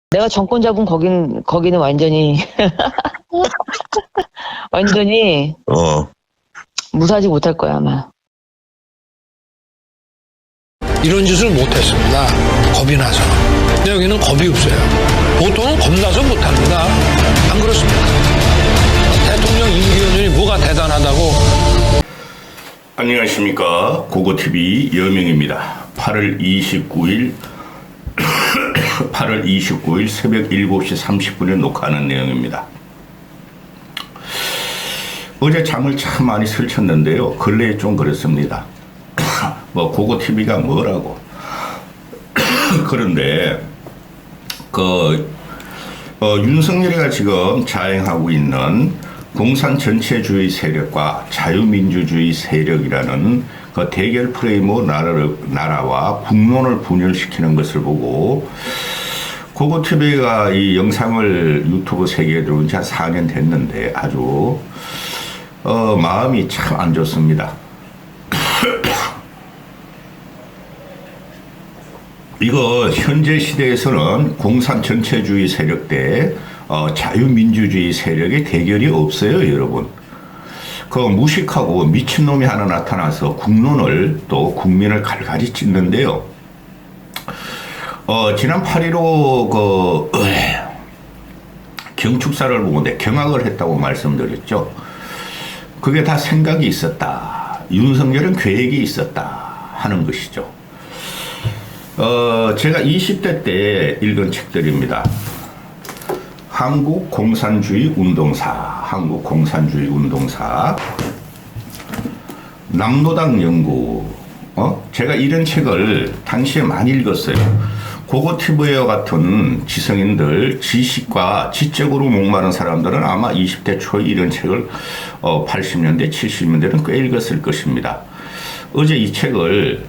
내가 정권 잡은 거기는 완전히 완전히 무사하지 못할 거야 아마. 이런 짓을 못했습니다. 겁이 나서. 근데 여기는 겁이 없어요. 보통은 겁나서 못합니다. 안 그렇습니까? 대통령 임기연이 뭐가 대단하다고. 안녕하십니까. 고고TV 여명입니다. 8월 29일 새벽 7시 30분에 녹화하는 내용입니다. 어제 잠을 참 많이 설쳤는데요. 근래에 좀 그렇습니다. 뭐 고고TV가 뭐라고. 그런데 윤석열이가 지금 자행하고 있는 공산 전체주의 세력과 자유민주주의 세력이라는 그 대결 프레임으로 나라와 국론을 분열시키는 것을 보고 고고TV가 이 영상을 유튜브 세계에 들어온 지 한 4년 됐는데 아주 마음이 참 안 좋습니다. 이거 현재 시대에서는 공산 전체주의 세력 대 자유민주주의 세력의 대결이 없어요, 여러분. 그 무식하고 미친놈이 하나 나타나서 국론을 또 국민을 갈갈이 찢는데요. 지난 8.15 경축사를 보는데 경악을 했다고 말씀드렸죠. 그게 다 생각이 있었다. 윤석열은 계획이 있었다 하는 것이죠. 제가 20대 때 읽은 책들입니다. 한국공산주의 운동사, 남노당 연구. 제가 이런 책을 당시에 많이 읽었어요. 고고TV와 같은 지성인들, 지식과 지적으로 목마른 사람들은 아마 20대 초에 이런 책을 80년대, 70년대는 꽤 읽었을 것입니다. 어제 이 책을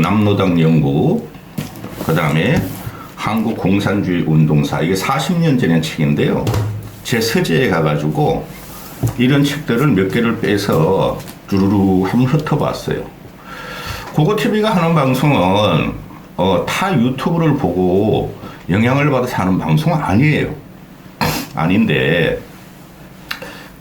남노당 연구, 그 다음에 한국공산주의 운동사, 이게 40년 전의 책인데요. 제 서재에 가가지고 이런 책들을 몇 개를 빼서 주르르 한번 훑어봤어요. 고고TV가 하는 방송은 타 유튜브를 보고 영향을 받아서 하는 방송은 아니에요. 아닌데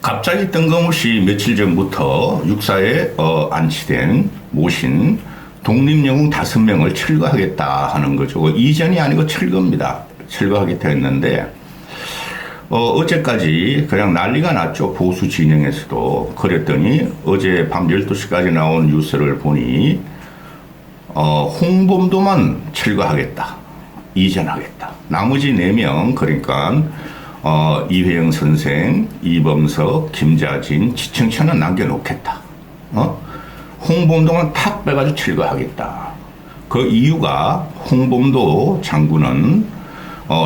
갑자기 뜬금없이 며칠 전부터 육사에 안치된 모신 독립영웅 5명을 철거하겠다 하는 거죠. 이전이 아니고 철거입니다. 철거하겠다 했는데 어제까지 그냥 난리가 났죠. 보수 진영에서도. 그랬더니 어제 밤 12시까지 나온 뉴스를 보니 홍범도만 철거하겠다. 이전하겠다. 나머지 4명, 그러니까 이회영 선생, 이범석, 김자진, 지청천은 남겨놓겠다. 홍범도만 탁 빼가지고 철거하겠다. 그 이유가 홍범도 장군은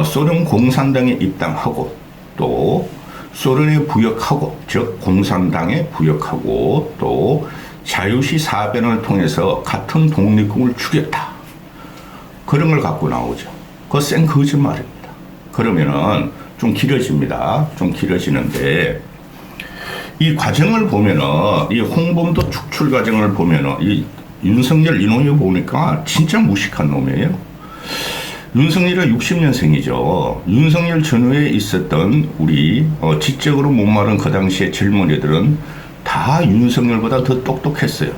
소련 공산당에 입당하고 또 소련에 부역하고, 즉 공산당에 부역하고 또 자유시 사변을 통해서 같은 독립군을 죽였다. 그런 걸 갖고 나오죠. 그거 생 거짓말입니다. 그러면은 좀 길어집니다. 좀 길어지는데 이 과정을 보면은, 이 홍범도 축출 과정을 보면은, 이 윤석열 이놈이 보니까 진짜 무식한 놈이에요. 윤석열은 60년생이죠. 윤석열 전후에 있었던 우리 지적으로 목마른 그 당시의 젊은이들은 다 윤석열보다 더 똑똑했어요.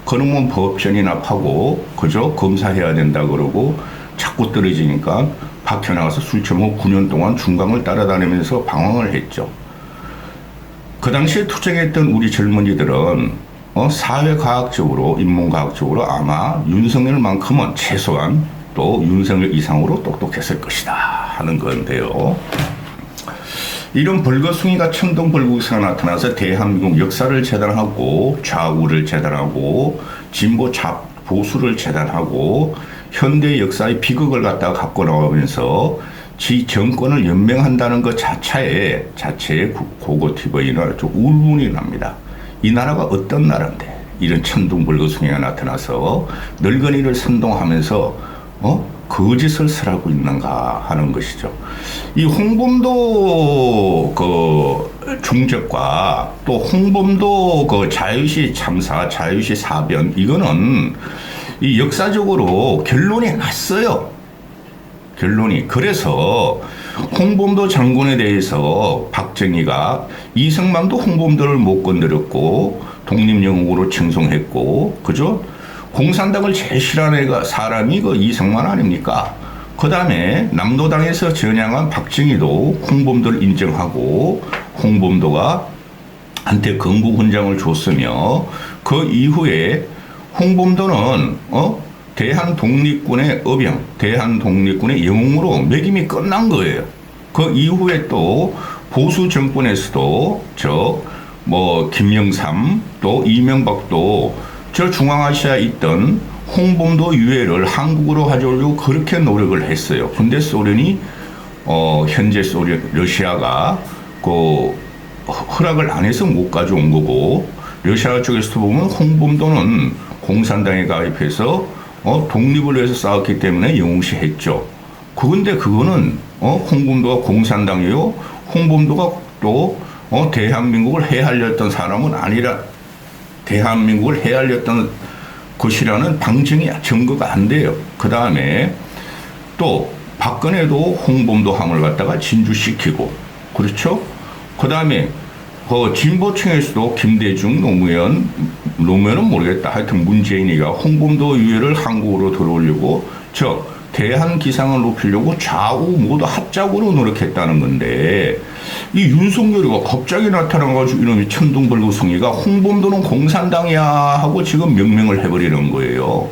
그놈은 법전이나 파고 그저 검사해야 된다 그러고 자꾸 떨어지니까 박혀 나가서 술 처먹고 9년 동안 중강을 따라다니면서 방황을 했죠. 그 당시에 투쟁했던 우리 젊은이들은 사회과학적으로, 인문과학적으로 아마 윤석열만큼은 최소한 또 윤석열 이상으로 똑똑했을 것이다 하는 건데요. 이런 벌거숭이가 천동벌거숭이가 나타나서 대한민국 역사를 재단하고 좌우를 재단하고 진보 보수를 재단하고 현대 역사의 비극을 갖다가 갖고 나오면서 지 정권을 연명한다는 것 자체에 고고TV는 좀 울분이 납니다. 이 나라가 어떤 나라인데 이런 천둥벌거숭이가 나타나서 늙은이를 선동하면서 거짓을 설하고 있는가 하는 것이죠. 이 홍범도 중적과 또 홍범도 자유시 참사, 자유시 사변, 이거는 이 역사적으로 결론이 났어요. 결론이. 그래서 홍범도 장군에 대해서 박정희가 이승만도 홍범도를 못 건드렸고 독립영웅으로 칭송했고, 그죠? 공산당을 제일 싫어하는 사람이 그 이승만 아닙니까? 그 다음에 남로당에서 전향한 박정희도 홍범도를 인정하고 홍범도가 한테 건국훈장을 줬으며, 그 이후에 홍범도는 대한독립군의 어병, 대한독립군의 영웅으로 매김이 끝난 거예요. 그 이후에 또 보수 정권에서도 김영삼 또 이명박도 저 중앙아시아에 있던 홍범도 유해를 한국으로 가져오려고 그렇게 노력을 했어요. 근데 소련이 현재 러시아가 허락을 안 해서 못 가져온 거고, 러시아 쪽에서 보면 홍범도는 공산당에 가입해서 독립을 위해서 싸웠기 때문에 영웅시했죠. 그런데 그거는 홍범도가 공산당이요, 홍범도가 또 대한민국을 해하려던 사람은 아니라, 대한민국을 해하려던 것이라는 방증이 증거가 안 돼요. 그 다음에 또 박근혜도 홍범도 함을 갖다가 진주시키고, 그렇죠? 그 다음에 진보층에서도 김대중 노무현은 모르겠다. 하여튼 문재인이가 홍범도 유해를 한국으로 들어오려고 대한 기상을 높이려고 좌우 모두 합작으로 노력했다는 건데, 이 윤석열이가 갑자기 나타나가지고 이놈이 천둥벌구성이가 홍범도는 공산당이야 하고 지금 명명을 해버리는 거예요.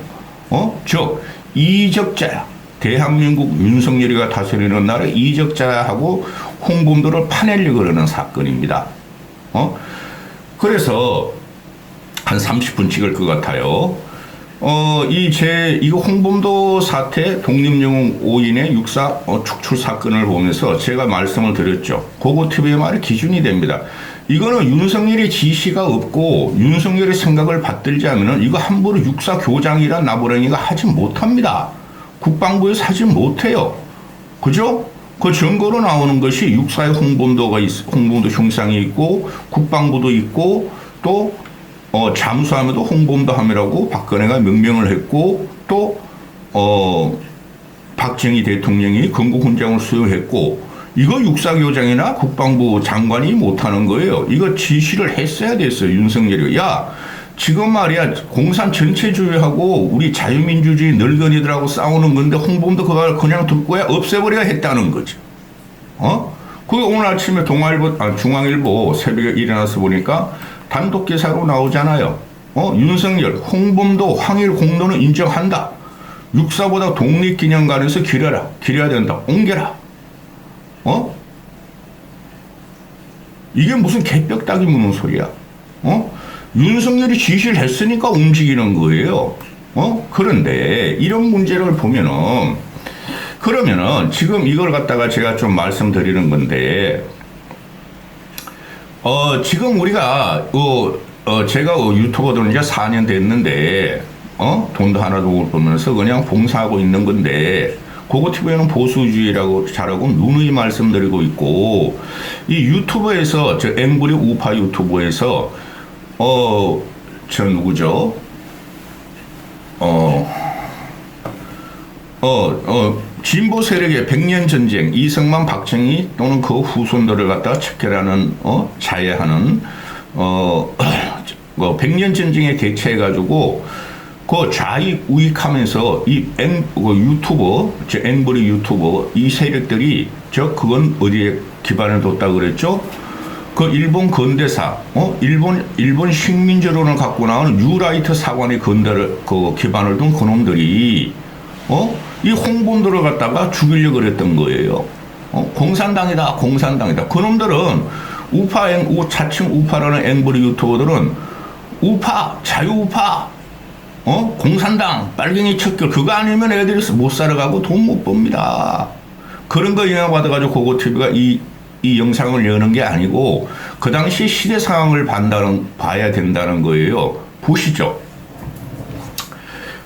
이적자야. 대한민국 윤석열이가 다스리는 나라 이적자야 하고 홍범도를 파내려고 그러는 사건입니다. 그래서 한 30분 찍을 것 같아요. 이거 홍범도 사태 독립영웅 5인의 육사 축출 사건을 보면서 제가 말씀을 드렸죠. 고고TV의 말이 기준이 됩니다. 이거는 윤석열의 지시가 없고 윤석열의 생각을 받들지 않으면 이거 함부로 육사 교장이란 나부랭이가 하지 못합니다. 국방부에서 하지 못해요. 그죠? 그 증거로 나오는 것이 육사의 홍범도 형상이 있고 국방부도 있고 또 잠수함에도 홍범도함이라고 박근혜가 명명을 했고, 또 박정희 대통령이 건국훈장을 수여했고, 이거 육사교장이나 국방부 장관이 못하는 거예요. 이거 지시를 했어야 됐어요. 윤석열이. 야, 지금 말이야 공산 전체주의하고 우리 자유민주주의 늙은이들하고 싸우는 건데 홍범도 그걸 그냥 둘 거야? 없애버려야 했다는 거죠. 그게 오늘 아침에 중앙일보 새벽에 일어나서 보니까 단독 기사로 나오잖아요. 윤석열, 홍범도, 황일 공로는 인정한다. 육사보다 독립기념관에서 기려야 된다. 옮겨라. 이게 무슨 개벽다기 무는 소리야. 윤석열이 지시를 했으니까 움직이는 거예요. 그런데 이런 문제를 보면은, 그러면은 지금 이걸 갖다가 제가 좀 말씀드리는 건데, 지금 우리가 제가 유튜버 들은 지 4년 됐는데 돈도 하나도 못 벌면서 그냥 봉사하고 있는 건데, 고고TV에는 보수주의라고 잘하고 누누이 말씀드리고 있고, 이 유튜브에서 앵그리 우파 유튜브에서 누구죠? 진보 세력의 100년 전쟁, 이승만, 박정희 또는 그 후손들을 갖다가 척결하는, 자해하는, 100년 전쟁에 대체해가지고, 그 좌익 우익하면서 유튜버, 앵브리 유튜버, 이 세력들이, 그건 어디에 기반을 뒀다 그랬죠? 그 일본 근대사, 일본 식민지론을 갖고 나온 뉴라이트 사관의 기반을 둔 그놈들이, 이 홍범도를 갖다가 죽이려고 그랬던 거예요. 공산당이다. 그놈들은 자칭 우파라는 앵브리 유튜버들은 우파, 자유우파, 공산당, 빨갱이 척결, 그거 아니면 애들이 못 살아가고 돈 못 법니다. 그런 거 영향받아가지고 고고TV가 이 영상을 여는 게 아니고, 그 당시 시대 상황을 봐야 된다는 거예요. 보시죠.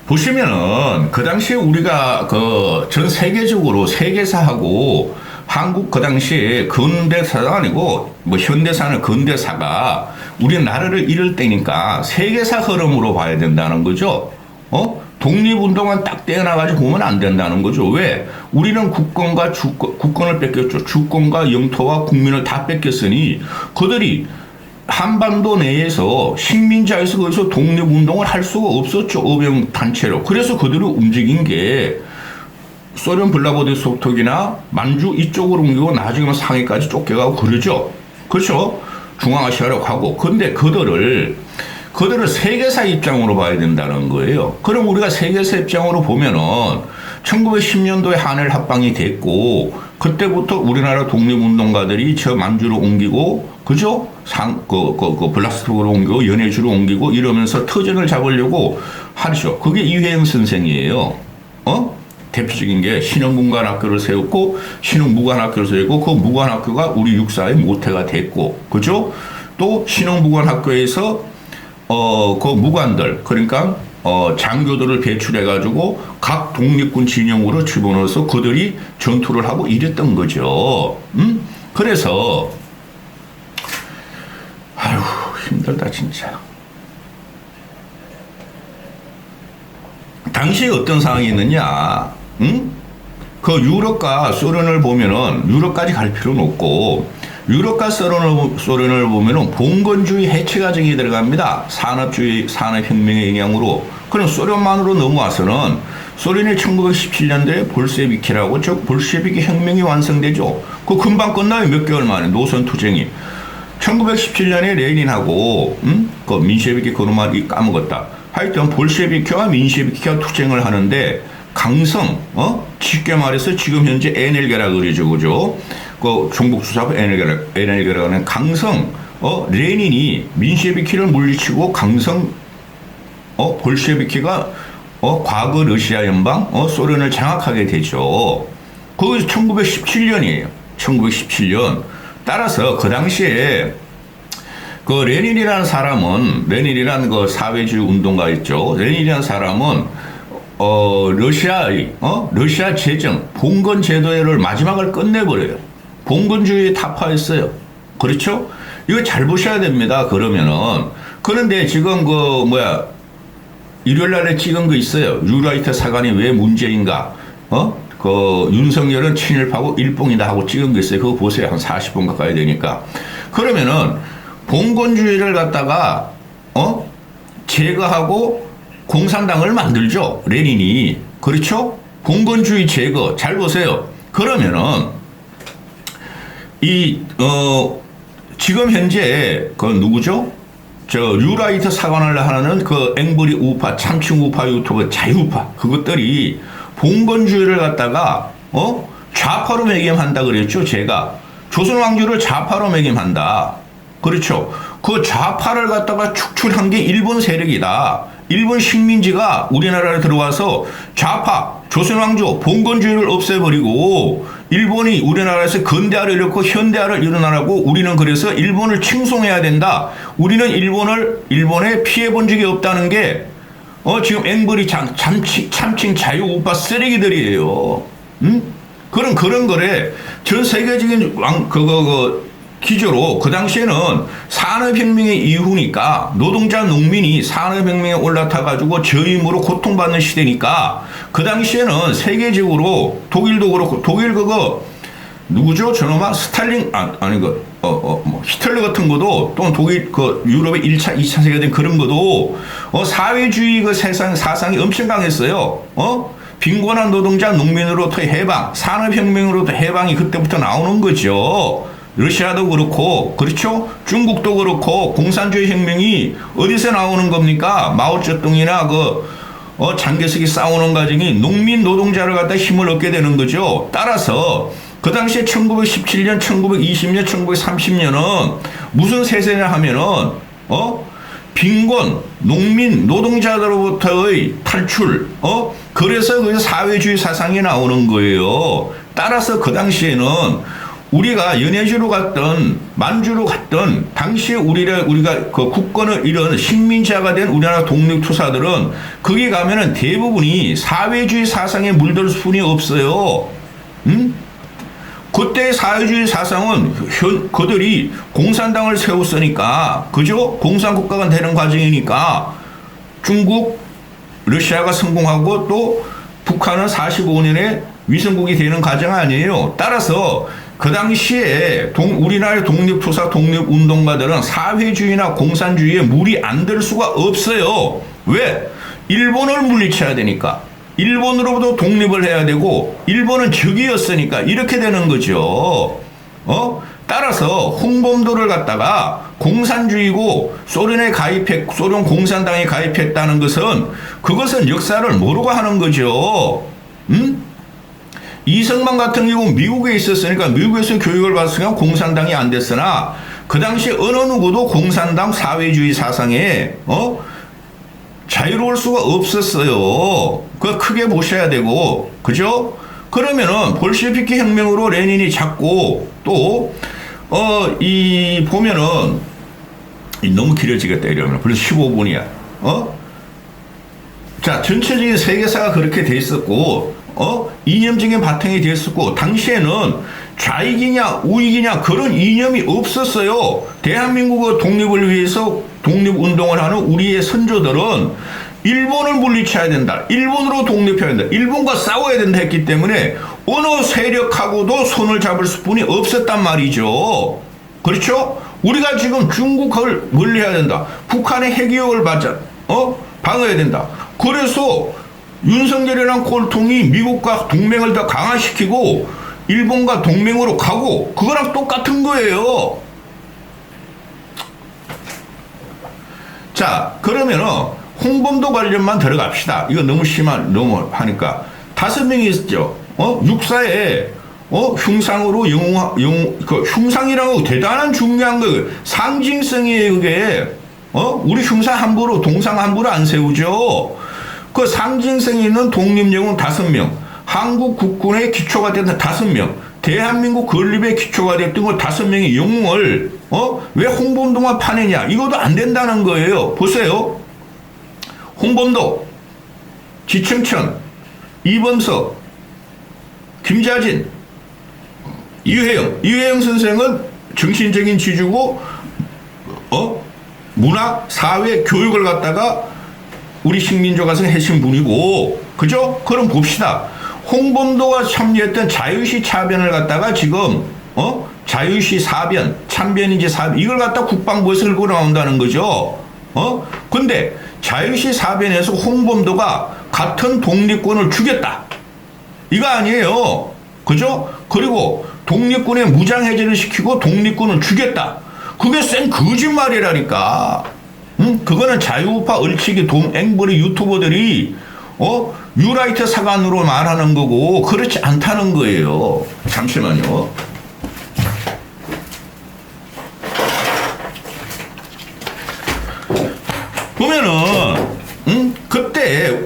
보시면은 그 당시에 우리가 전 세계적으로 세계사하고 한국 그 당시에 근대사가 아니고 현대사는 근대사가 우리나라를 이룰 때니까 세계사 흐름으로 봐야 된다는 거죠. 독립운동만 딱 떼어나가지고 보면 안 된다는 거죠. 왜? 우리는 국권을 뺏겼죠. 주권과 영토와 국민을 다 뺏겼으니 그들이 한반도 내에서 식민지에서 거기서 독립운동을 할 수가 없었죠. 어병단체로. 그래서 그들이 움직인 게 소련 블라디보스토크나 만주 이쪽으로 옮기고 나중에는 상해까지 쫓겨가고 그러죠. 그렇죠? 중앙아시아로 가고. 근데 그들을 세계사 입장으로 봐야 된다는 거예요. 그럼 우리가 세계사 입장으로 보면은 1910년도에 한일 합방이 됐고 그때부터 우리나라 독립운동가들이 저 만주로 옮기고 그죠? 블라스토크로 옮기고 연해주로 옮기고 이러면서 터전을 잡으려고 하죠. 그게 이회영 선생이에요. 대표적인 게 신흥문관학교를 세웠고 신흥무관학교를 세웠고 그 무관학교가 우리 육사의 모태가 됐고 그죠? 또 신흥무관학교에서 그 무관들 그러니까 장교들을 배출해 가지고 각 독립군 진영으로 집어넣어서 그들이 전투를 하고 이랬던 거죠. 그래서 아휴 힘들다 진짜. 당시에 어떤 상황이 있느냐? 그 유럽과 소련을 보면은 유럽까지 갈 필요는 없고 유럽과 소련을 보면은 봉건주의 해체 과정이 들어갑니다. 산업혁명의 영향으로. 그럼 소련만으로 넘어와서는 소련이 1917년도에 볼셰비키라고 즉 볼셰비키 혁명이 완성되죠. 그 금방 끝나요. 몇 개월 만에 노선 투쟁이. 1917년에 레닌하고 그 민셰비키 그놈만 까먹었다. 하여튼 볼셰비키와 민셰비키가 투쟁을 하는데 강성, 쉽게 말해서 지금 현재 에넬게라 그러죠, 그죠? 그 종북수사부 에넬게라는 강성, 레닌이 민셰비키를 물리치고 강성, 볼셰비키가 과거 러시아 연방, 소련을 장악하게 되죠. 그것이 1917년이에요. 1917년. 따라서 그 당시에 그 레닌이라는 사람은 레닌이라는 그 사회주의 운동가 있죠. 레닌이라는 사람은 러시아 제정 봉건 제도를 마지막을 끝내버려요. 봉건주의에 타파했어요. 그렇죠? 이거 잘 보셔야 됩니다. 그러면은 그런데 지금 일요일 날에 찍은 거 있어요. 유라이트 사관이 왜 문제인가? 그 윤석열은 친일파고 일봉이다 하고 찍은 거 있어요. 그거 보세요. 한 40분 가까이 되니까. 그러면은 봉건주의를 갖다가 제거하고 공산당을 만들죠. 레닌이. 그렇죠? 봉건주의 제거. 잘 보세요. 그러면은 지금 현재 그 누구죠? 유라이트 사관을 하는 그 앵브리 우파, 참칭 우파 유튜브 자유파 그것들이 봉건주의를 갖다가 좌파로 매김한다 그랬죠. 제가 조선 왕조를 좌파로 매김한다. 그렇죠. 그 좌파를 갖다가 축출한 게 일본 세력이다. 일본 식민지가 우리나라에 들어와서 좌파, 조선왕조, 봉건주의를 없애버리고 일본이 우리나라에서 근대화를 이뤘고 현대화를 일어나라고 우리는 그래서 일본을 칭송해야 된다. 우리는 일본에 피해본 적이 없다는 게 지금 앵벌이 참칭 자유우파 쓰레기들이에요. 그런 거래. 전 세계적인 기조로 그 당시에는 산업혁명의 이후니까 노동자 농민이 산업혁명에 올라타가지고 저임으로 고통받는 시대니까 그 당시에는 세계적으로 독일도 그렇고 독일 누구죠? 저놈아 스탈린 히틀러 같은 것도 또 독일 유럽의 1차, 2차 세계대전 그런 것도 사회주의 사상이 엄청 강했어요. 빈곤한 노동자 농민으로부터 해방, 산업혁명으로부터 해방이 그때부터 나오는 거죠. 러시아도 그렇고 그렇죠? 중국도 그렇고 공산주의 혁명이 어디서 나오는 겁니까? 마오쩌둥이나 장개석이 싸우는 과정이 농민 노동자를 갖다 힘을 얻게 되는 거죠. 따라서 그 당시에 1917년, 1920년, 1930년은 무슨 세세냐 하면은 빈곤, 농민, 노동자들로부터의 탈출, 그래서 그 사회주의 사상이 나오는 거예요. 따라서 그 당시에는 우리가 연해주로 갔던 만주로 갔던 당시에 우리가 그 국권을 잃은 식민지화가 된 우리나라 독립투사들은 거기 가면은 대부분이 사회주의 사상에 물들 수는 없어요. 그때 사회주의 사상은 그들이 공산당을 세웠으니까 그죠? 공산국가가 되는 과정이니까 중국, 러시아가 성공하고 또 북한은 45년에 위성국이 되는 과정 아니에요. 따라서 그 당시에 우리나라의 독립투사 독립운동가들은 사회주의나 공산주의에 물이 안 들 수가 없어요. 왜? 일본을 물리쳐야 되니까. 일본으로부터 독립을 해야 되고 일본은 적이었으니까 이렇게 되는 거죠. 따라서 홍범도를 갖다가 공산주의고 소련 공산당에 가입했다는 것은 그것은 역사를 모르고 하는 거죠. 이승만 같은 경우 미국에 있었으니까 미국에서 교육을 받았으니까 공산당이 안 됐으나 그 당시 어느 누구도 공산당 사회주의 사상에 자유로울 수가 없었어요. 그거 크게 보셔야 되고, 그죠? 그러면은 볼셰비키 혁명으로 레닌이 잡고 또 보면은 너무 길어지겠다 이러면 벌써 15분이야. 자, 전체적인 세계사가 그렇게 돼 있었고, 이념적인 바탕이 돼 있었고, 당시에는 좌익이냐 우익이냐 그런 이념이 없었어요. 대한민국의 독립을 위해서 독립운동을 하는 우리의 선조들은 일본을 물리쳐야 된다. 일본으로 독립해야 된다. 일본과 싸워야 된다 했기 때문에 어느 세력하고도 손을 잡을 수뿐이 없었단 말이죠. 그렇죠? 우리가 지금 중국을 멀리해야 된다. 북한의 핵위협을 방어해야 된다. 그래서 윤석열이랑 꼴통이 미국과 동맹을 더 강화시키고 일본과 동맹으로 가고 그거랑 똑같은 거예요. 자, 그러면은 홍범도 관련만 들어갑시다. 이거 너무 너무 하니까 5명이 있었죠. 육사에 흉상으로 그 흉상이라는 거 대단한 중요한 거 상징성이에요. 그게 우리 흉상 함부로 동상 함부로 안 세우죠. 그 상징성이 있는 독립영웅 5명, 한국 국군의 기초가 됐던 5명, 대한민국 건립의 기초가 됐던 그 5명의 영웅을 왜 홍범도만 파내냐? 이것도 안 된다는 거예요. 보세요. 홍범도, 지청천, 이범석, 김자진, 이회영 선생은 정신적인 지주고 문화, 사회, 교육을 갖다가 우리 식민조가서 해신 분이고, 그죠? 그럼 봅시다. 홍범도가 참여했던 자유시 차변을 갖다가 지금 자유시 사변, 참변인지 사변 이걸 갖다 국방부에서 들고 나온다는 거죠. 근데 자유시 사변에서 홍범도가 같은 독립군을 죽였다. 이거 아니에요. 그죠? 그리고 독립군의 무장해제를 시키고 독립군을 죽였다. 그게 쌩 거짓말이라니까. 그거는 자유우파 얼치기 앵벌이 유튜버들이 뉴라이트 사관으로 말하는 거고 그렇지 않다는 거예요. 잠시만요. 보면은 그때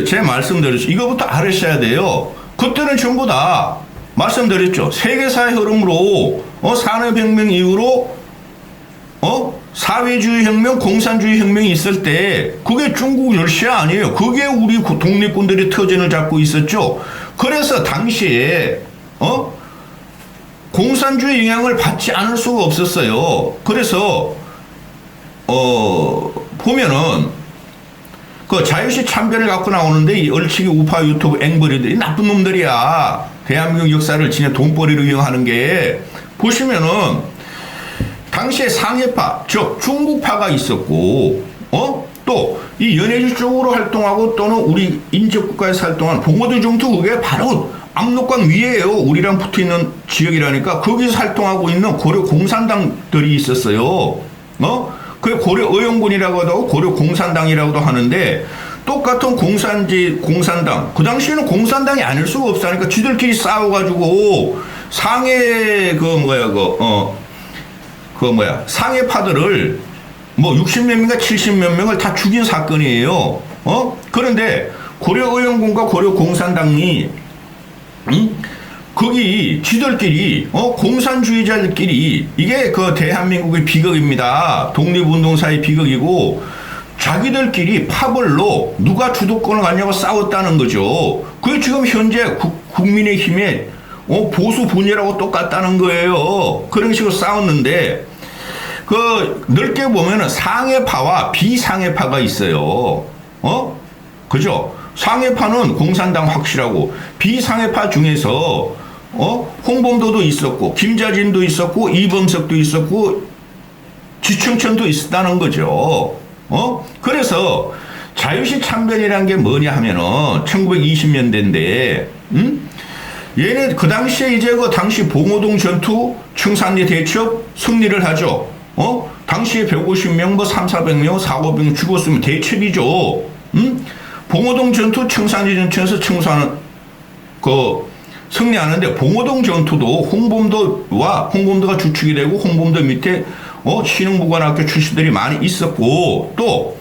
제 말씀드렸죠. 이거부터 알으셔야 돼요. 그때는 전부 다 말씀드렸죠. 세계사의 흐름으로 산업혁명 이후로 사회주의 혁명, 공산주의 혁명이 있을 때 그게 중국 러시아 아니에요. 그게 우리 독립군들의 터전을 잡고 있었죠. 그래서 당시에 공산주의 영향을 받지 않을 수가 없었어요. 그래서 보면은 그 자유시 참변을 갖고 나오는데 이 얼치기 우파 유튜브 앵벌이들이 나쁜 놈들이야. 대한민국 역사를 진짜 돈벌이로 이용하는 게 보시면은 당시에 상해파, 즉 중국파가 있었고, 또 이 연해주 쪽으로 활동하고 또는 우리 인접국가에서 활동한 봉오도 정투 그게 바로 압록강 위에요. 우리랑 붙어 있는 지역이라니까 거기서 활동하고 있는 고려 공산당들이 있었어요. 그게 고려 의용군이라고도 하고 고려 공산당이라고도 하는데 똑같은 공산당. 그 당시에는 공산당이 아닐 수가 없으니까 지들끼리 싸워가지고 상해 상해파들을 뭐 60몇 명인가 70몇 명을 다 죽인 사건이에요. 그런데 고려의용군과 고려공산당이 거기 지들끼리 공산주의자들끼리 이게 그 대한민국의 비극입니다. 독립운동사의 비극이고 자기들끼리 파벌로 누가 주도권을 갖냐고 싸웠다는 거죠. 그게 지금 현재 국민의힘의 보수 분열하고 똑같다는 거예요. 그런 식으로 싸웠는데 그 넓게 보면은 상해파와 비상해파가 있어요. 그죠? 상해파는 공산당 확실하고 비상해파 중에서 홍범도도 있었고 김자진도 있었고 이범석도 있었고 지청천도 있었다는 거죠. 그래서 자유시 참변이라는 게 뭐냐 하면은 1920년대인데 얘네 그 당시에 이제 그 당시 봉오동 전투 청산리 대첩 승리를 하죠. 당시에 150명 뭐 3,400명 4,500명 죽었으면 대첩이죠. 봉오동 전투 청산리 전투에서 청산은 그 승리하는데 봉오동 전투도 홍범도가 주축이 되고 홍범도 밑에 신흥무관학교 출신들이 많이 있었고 또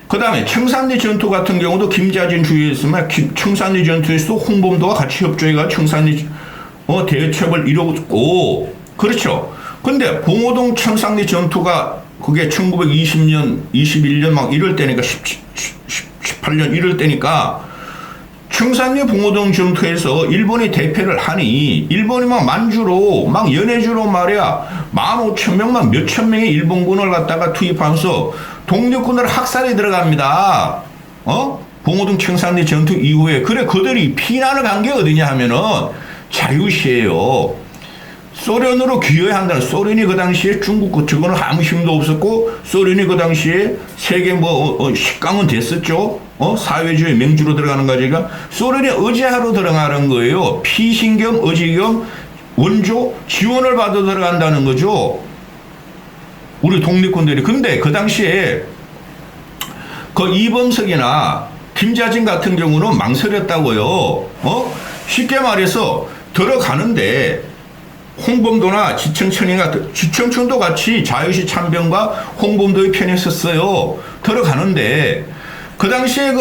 그다음에 청산리 전투 같은 경우도 김자진 주의했으면 청산리 전투에서도 홍범도가 같이 협조해가 청산리 대첩을 이루었고 그렇죠. 근데 봉오동 청산리 전투가 그게 1920년 21년 막 이럴 때니까 18년 이럴 때니까 청산리 봉오동 전투에서 일본이 대패를 하니 일본이 막 만주로 막 연해주로 말이야 15,000명 막 몇천 명의 일본군을 갖다가 투입하면서 독립군들 학살에 들어갑니다. 봉오동 청산리 전투 이후에 그래 그들이 피난을 간 게 어디냐 하면은 자유시예요. 소련으로 귀화한다는 소련이 그 당시에 중국 측은 아무 힘도 없었고 소련이 그 당시에 세계 식강은 됐었죠. 사회주의 맹주로 들어가는 거지가 소련이 의지하러 들어가는 거예요. 피신 겸 의지 겸 원조 지원을 받아 들어간다는 거죠. 우리 독립군들이. 근데 그 당시에 그 이범석이나 김자진 같은 경우는 망설였다고요. 쉽게 말해서 들어가는데 홍범도나 지청천도 같이 자유시 참변과 홍범도의 편에 섰어요. 들어가는데 그 당시에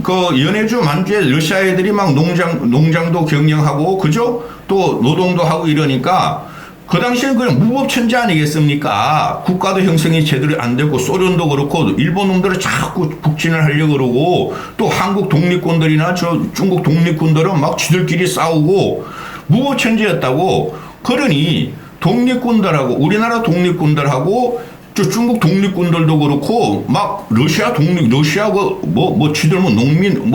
그 연해주 만주에 러시아 애들이 막 농장도 경영하고 그죠? 또 노동도 하고 이러니까 그 당시엔 그냥 무법천지 아니겠습니까? 국가도 형성이 제대로 안 되고 소련도 그렇고 일본 놈들은 자꾸 북진을 하려고 그러고 또 한국 독립군들이나 저 중국 독립군들은 막 지들끼리 싸우고 무법천지였다고. 그러니 독립군들하고 우리나라 독립군들하고 저 중국 독립군들도 그렇고 막 러시아 지들 농민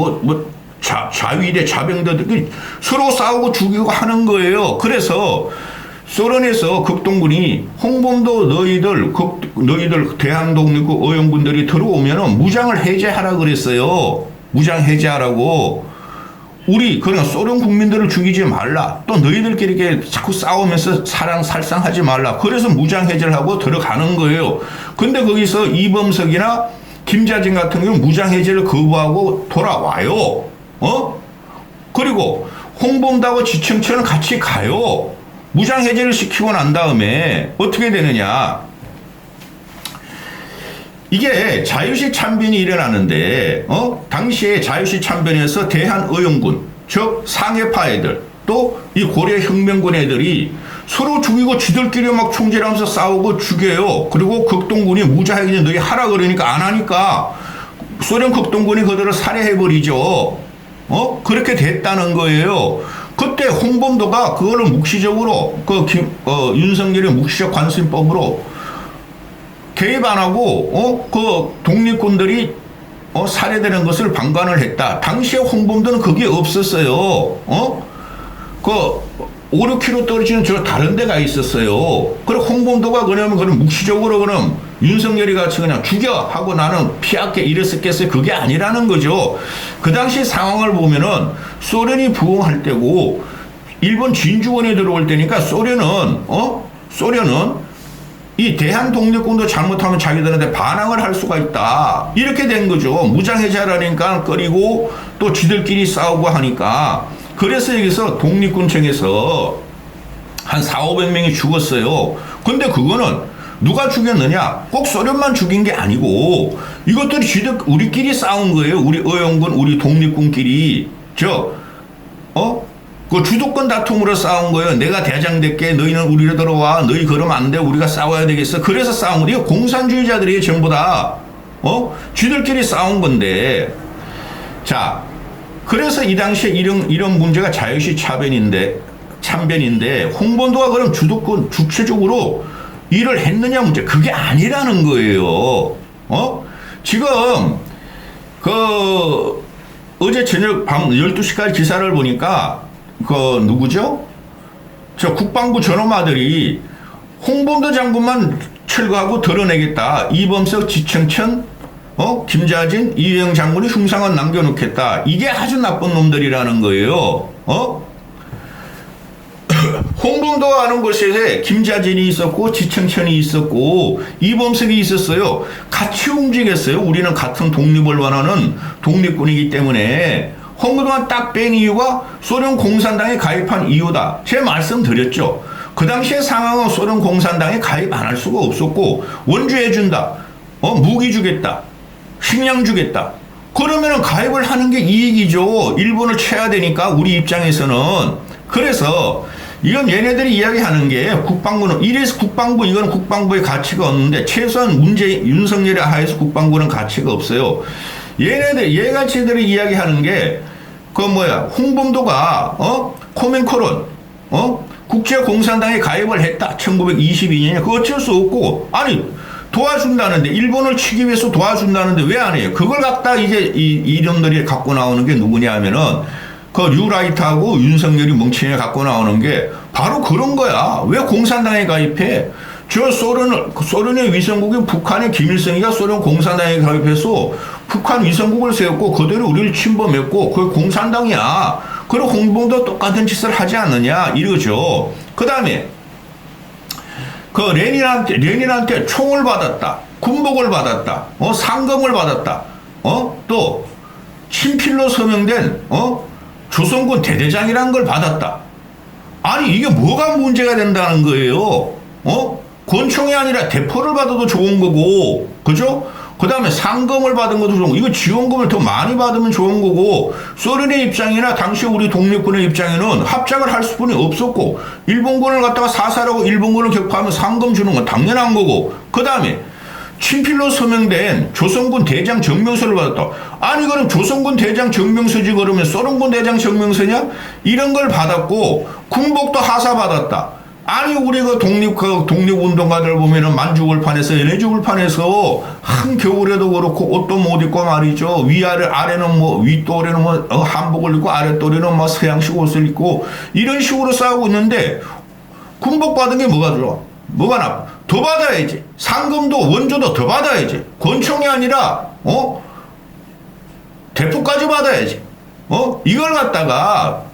자위대 자병들이 서로 싸우고 죽이고 하는 거예요. 그래서 소련에서 극동군이 홍범도 너희들 대한독립군 어용군들이 들어오면은 무장을 해제하라 그랬어요. 무장 해제하라고. 그냥 소련 국민들을 죽이지 말라. 또 너희들끼리 이렇게 자꾸 싸우면서 살상하지 말라. 그래서 무장 해제를 하고 들어가는 거예요. 근데 거기서 이범석이나 김자진 같은 경우 무장 해제를 거부하고 돌아와요. 그리고 홍범도하고 지청천은 같이 가요. 무장 해제를 시키고 난 다음에 어떻게 되느냐? 이게 자유시 참변이 일어나는데 당시에 자유시 참변에서 대한의용군 즉 상해파 애들 또 이 고려 혁명군 애들이 서로 죽이고 지들끼리 막 총질하면서 싸우고 죽여요. 그리고 극동군이 무장해제 너희 하라 그러니까 안 하니까 소련 극동군이 그들을 살해해버리죠. 그렇게 됐다는 거예요. 그때 홍범도가 그거를 묵시적으로 윤석열의 묵시적 관심법으로 개입 안 하고 그 독립군들이 살해되는 것을 방관을 했다. 당시에 홍범도는 그게 없었어요. 그 5, 6km 떨어지는 저 다른 데가 있었어요. 그래 홍범도가 그러면 묵시적으로 그럼 윤석열이 같이 그냥 죽여 하고 나는 피할게 이랬었겠어요. 그게 아니라는 거죠. 그 당시 상황을 보면은 소련이 부흥할 때고 일본 진주원에 들어올 때니까 소련은 이 대한독립군도 잘못하면 자기들한테 반항을 할 수가 있다. 이렇게 된 거죠. 무장해제하라니까 꺼리고 또 지들끼리 싸우고 하니까. 그래서 여기서 독립군청에서 한 4,500명이 죽었어요. 근데 그거는 누가 죽였느냐? 꼭 소련만 죽인 게 아니고 이것들이 우리끼리 싸운 거예요. 우리 의용군, 우리 독립군끼리. 그 주도권 다툼으로 싸운 거예요. 내가 대장 될게 너희는 우리로 들어와. 너희 그러면 안 돼. 우리가 싸워야 되겠어. 그래서 싸운 거예요. 공산주의자들이 전부 다 쥐들끼리 싸운 건데. 자, 그래서 이 당시에 이런 문제가 자유시 참변인데 홍범도가 그럼 주도권 주체적으로 일을 했느냐 문제. 그게 아니라는 거예요. 지금 어제 저녁 밤 12시까지 기사를 보니까, 누구죠? 저 국방부 저놈아들이 홍범도 장군만 철거하고 드러내겠다. 이범석, 지청천, 김자진, 이회영 장군이 흉상은 남겨놓겠다. 이게 아주 나쁜 놈들이라는 거예요. 홍범도가 하는 곳에 김자진이 있었고, 지청천이 있었고, 이범석이 있었어요. 같이 움직였어요. 우리는 같은 독립을 원하는 독립군이기 때문에. 홍범도가 딱 뺀 이유가 소련 공산당에 가입한 이유다. 제가 말씀드렸죠. 그 당시의 상황은 소련 공산당에 가입 안 할 수가 없었고, 원주해준다. 무기 주겠다. 식량 주겠다. 그러면은 가입을 하는 게 이익이죠. 일본을 쳐야 되니까, 우리 입장에서는. 그래서, 이건 얘네들이 이야기하는 게 국방부는 이래서 이거는 국방부의 가치가 없는데 최소한 윤석열의 하에서 국방부는 가치가 없어요. 얘가치들이 이야기하는 게 홍범도가 코멘코론 국제공산당에 가입을 했다. 1922년에 그거 어쩔 수 없고 아니 도와준다는데 일본을 치기 위해서 도와준다는데 왜 안 해요? 그걸 갖다 이제 이놈들이 갖고 나오는 게 누구냐 하면은 뉴라이트하고 윤석열이 멍청이가 갖고 나오는 게 바로 그런 거야. 왜 공산당에 가입해? 저 소련의 위성국인 북한의 김일성이가 소련 공산당에 가입해서 북한 위성국을 세웠고 그대로 우리를 침범했고 그게 공산당이야. 그리고 홍범도 똑같은 짓을 하지 않느냐 이러죠. 그 다음에 레닌한테 총을 받았다. 군복을 받았다. 상금을 받았다. 또 친필로 서명된 조선군 대대장이라는 걸 받았다. 아니 이게 뭐가 문제가 된다는 거예요. 권총이 아니라 대포를 받아도 좋은 거고, 그죠? 그 다음에 상금을 받은 것도 좋은 거. 이거 지원금을 더 많이 받으면 좋은 거고, 소련의 입장이나 당시 우리 독립군의 입장에는 합작을 할 수뿐이 없었고, 일본군을 갖다가 사살하고 일본군을 격파하면 상금 주는 건 당연한 거고, 그 다음에 친필로 서명된 조선군 대장 정명서를 받았다. 아니 그럼 조선군 대장 정명서지 그러면 소련군 대장 정명서냐? 이런 걸 받았고 군복도 하사받았다. 아니 우리 독립운동가들 보면은 만주골판에서 연해주골판에서 한겨울에도 그렇고 옷도 못 입고 말이죠. 아래는 윗도리는 한복을 입고 아랫도리는 서양식 옷을 입고 이런 식으로 싸우고 있는데 군복 받은 게 뭐가 좋아? 뭐가 나빠? 더 받아야지. 상금도 원조도 더 받아야지. 권총이 아니라 대포까지 받아야지. 이걸 갖다가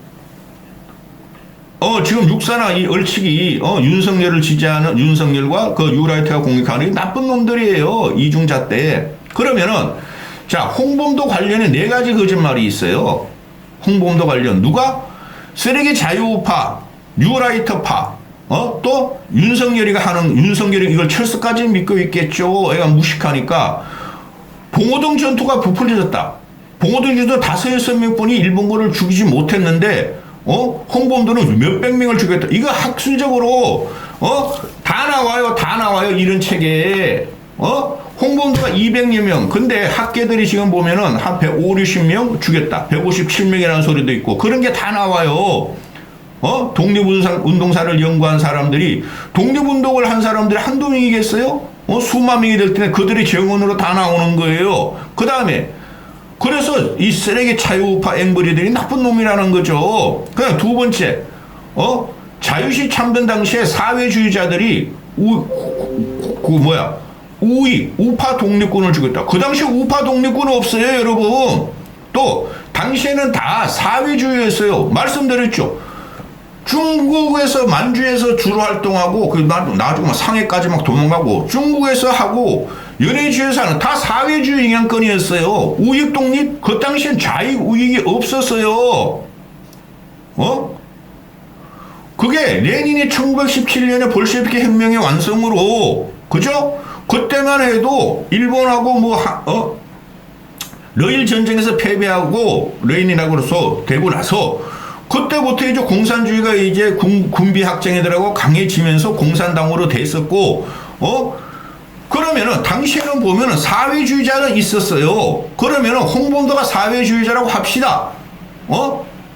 지금 육사나 이 얼치기 윤석열을 지지하는 윤석열과 뉴라이트가 공격하는 나쁜 놈들이에요. 이중잣대. 그러면은 자 홍범도 관련에 4가지 거짓말이 있어요. 홍범도 관련 누가? 쓰레기 자유파, 뉴라이트파. 또 윤석열이 이걸 철수까지 믿고 있겠죠. 애가 무식하니까 봉오동 전투가 부풀려졌다. 봉오동 전투 5-6명뿐이 일본군을 죽이지 못했는데 홍범도는 몇백 명을 죽였다. 이거 학술적으로 다 나와요. 이런 책에 홍범도가 200여 명. 근데 학계들이 지금 보면은 한 150, 60명 죽였다. 157명이라는 소리도 있고 그런 게 다 나와요. 독립운동사를 연구한 사람들이 독립운동을 한 사람들이 한두 명이겠어요? 수만 명이 될 텐데 그들의 증언으로 다 나오는 거예요. 그 다음에 그래서 이 쓰레기 자유파 앵벌이들이 나쁜 놈이라는 거죠. 그다음 두 번째, 자유시 참변 당시에 사회주의자들이 우파 독립군을 죽였다. 그 당시에 우파 독립군은 없어요, 여러분. 또 당시에는 다 사회주의였어요. 말씀드렸죠. 중국에서 만주에서 주로 활동하고 나중에 상해까지 막 도망가고 중국에서 하고 연해주에서 하는 다 사회주의 영향권이었어요. 우익 독립 그 당시엔 좌익 우익이 없었어요. 그게 레닌이 1917년에 볼셰비키 혁명의 완성으로 그죠? 그때만 해도 일본하고 러일 전쟁에서 패배하고 레닌이라고 해서 되고 나서 그때부터 이제 공산주의가 이제 군비 학생애들하고 강해지면서 공산당으로 됐었고, 그러면은 당시에는 보면은 사회주의자는 있었어요. 그러면은 홍범도가 사회주의자라고 합시다.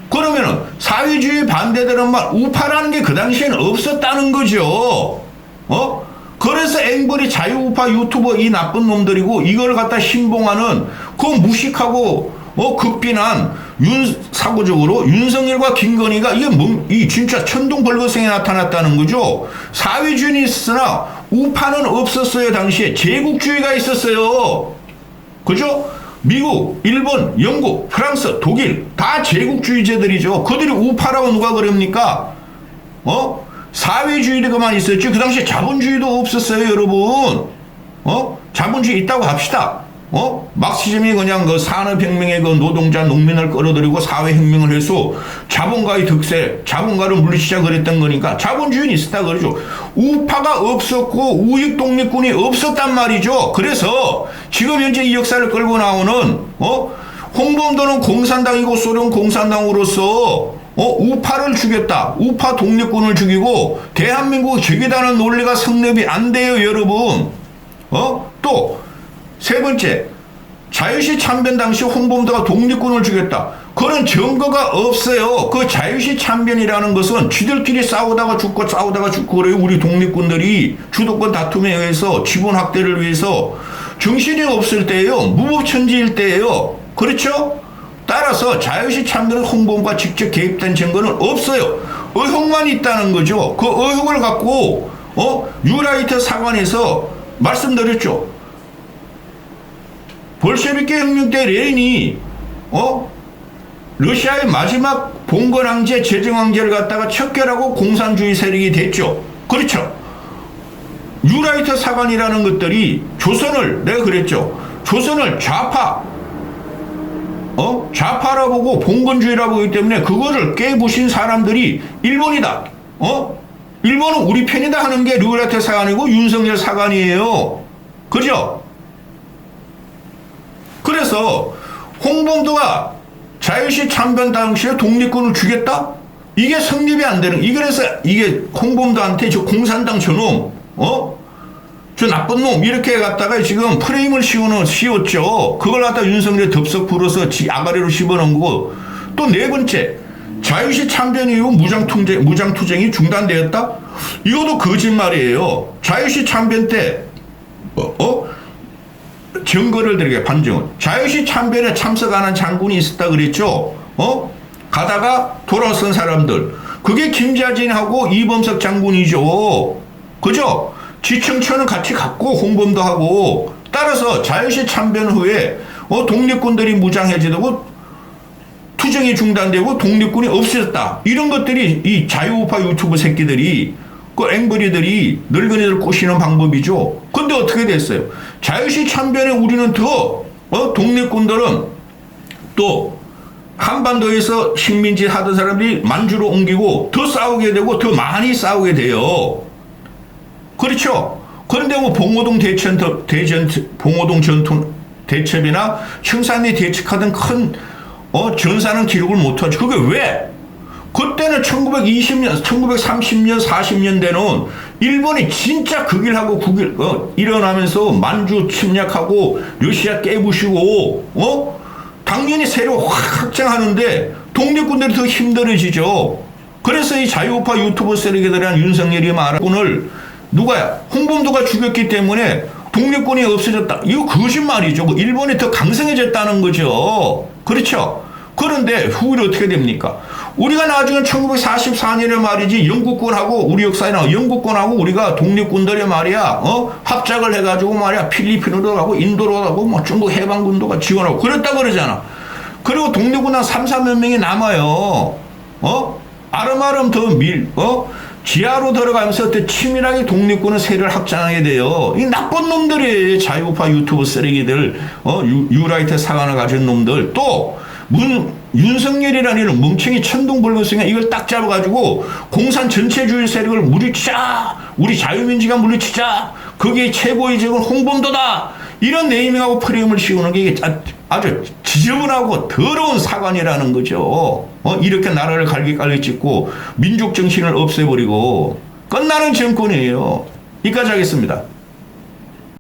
그러면은 사회주의 반대되는 말 우파라는 게 그 당시에는 없었다는 거죠. 그래서 앵벌이 자유우파 유튜버 이 나쁜 놈들이고 이걸 갖다 신봉하는 그거 무식하고 급비난 사고적으로 윤석열과 김건희가 이 진짜 천둥벌거성에 나타났다는 거죠. 사회주의는 있었으나 우파는 없었어요. 당시에 제국주의가 있었어요. 그죠? 미국, 일본, 영국, 프랑스, 독일 다 제국주의제들이죠. 그들이 우파라고 누가 그럽니까? 사회주의가 있었지. 그 당시에 자본주의도 없었어요, 여러분. 자본주의 있다고 합시다. 막시즘이 그냥 그 산업혁명의 그 노동자, 농민을 끌어들이고 사회혁명을 해서 자본가의 득세, 자본가를 물리치자 그랬던 거니까 자본주의는 있었다 그러죠. 우파가 없었고 우익 독립군이 없었단 말이죠. 그래서 지금 현재 이 역사를 끌고 나오는, 홍범도는 공산당이고 소련 공산당으로서 우파를 죽였다. 우파 독립군을 죽이고 대한민국을 죽이다는 논리가 성립이 안 돼요, 여러분. 또 세 번째, 자유시 참변 당시 홍범도가 독립군을 죽였다. 그런 증거가 없어요. 그 자유시 참변이라는 것은 쥐들끼리 싸우다가 죽고 그래요. 우리 독립군들이 주도권 다툼에 의해서 지분 확대를 위해서 정신이 없을 때예요. 무법천지일 때예요. 그렇죠? 따라서 자유시 참변은 홍범도가 직접 개입된 증거는 없어요. 의혹만 있다는 거죠. 그 의혹을 갖고 유라이트 사관에서 말씀드렸죠. 볼셰비키 혁명 때 레닌이 러시아의 마지막 봉건 황제, 제정 황제를 갖다가 척결하고 공산주의 세력이 됐죠. 그렇죠. 유라이트 사관이라는 것들이 조선을, 내가 그랬죠. 조선을 좌파라고 보고 봉건주의라고 보기 때문에 그거를 깨부신 사람들이 일본이다. 일본은 우리 편이다 하는 게 유라이트 사관이고 윤석열 사관이에요. 그죠? 그래서 홍범도가 자유시 참변 당시에 독립군을 죽였다? 이게 성립이 안 되는, 그래서 이게 홍범도한테 저 공산당 저놈, 저 나쁜 놈, 이렇게 갖다가 지금 프레임을 씌웠죠. 그걸 갖다 윤석열이 덥석 불어서 아가리로 씹어놓은 거고. 또 네 번째, 자유시 참변 이후 무장투쟁이 중단되었다? 이것도 거짓말이에요. 자유시 참변 때, 증거를 드리게 반증은 자유시 참변에 참석하는 장군이 있었다 그랬죠. 가다가 돌아선 사람들, 그게 김자진하고 이범석 장군이죠. 그죠? 지청천은 같이 갔고 홍범도 하고. 따라서 자유시 참변 후에 독립군들이 무장해제되고 투쟁이 중단되고 독립군이 없어졌다. 이런 것들이 이 자유우파 유튜브 새끼들이, 그 앵벌이들이, 늙은이들 꼬시는 방법이죠. 근데 어떻게 됐어요? 자유시 참변에 우리는 더, 독립군들은 또 한반도에서 식민지 하던 사람들이 만주로 옮기고 더 싸우게 되고 더 많이 싸우게 돼요. 그렇죠? 그런데 뭐 봉오동 전투 대첩이나 청산리 대첩하던 큰, 전사는 기록을 못하죠. 그게 왜? 그때는 1920년, 1930년, 40년대는 일본이 진짜 극일하고 국일, 일어나면서 만주 침략하고 러시아 깨부시고, 당연히 세력 확 확장하는데 독립군들이 더 힘들어지죠. 그래서 이 자유우파 유튜브 세력들이란 윤석열이 말한 군을 누가야? 홍범도가 죽였기 때문에 독립군이 없어졌다. 이거 거짓말이죠. 일본이 더 강성해졌다는 거죠. 그렇죠? 그런데 후일이 어떻게 됩니까? 우리가 나중에 1944년에 말이지 영국군하고 우리 역사에는 영국군하고 우리가 독립군들이 말이야 합작을 해가지고 말이야 필리핀으로 가고 인도로 가고 뭐 중국 해방군도가 지원하고 그랬다 그러잖아. 그리고 독립군 한 3-4몇 명이 남아요. 아름아름 더 지하로 들어가면서 또 치밀하게 독립군의 세를 확장하게 돼요. 이 나쁜 놈들이 자유우파 유튜브 쓰레기들, 유라이트 사관을 가진 놈들, 또 윤석열이라는 멍청이 천둥벌거성에 이걸 딱 잡아가지고 공산 전체주의 세력을 물리치자, 우리 자유민주가 물리치자, 그게 최고의 적은 홍범도다, 이런 네이밍하고 프레임을 씌우는 게 이게 아주 지저분하고 더러운 사관이라는 거죠. 이렇게 나라를 갈기갈기 찢고 민족 정신을 없애버리고 끝나는 정권이에요. 여기까지 하겠습니다.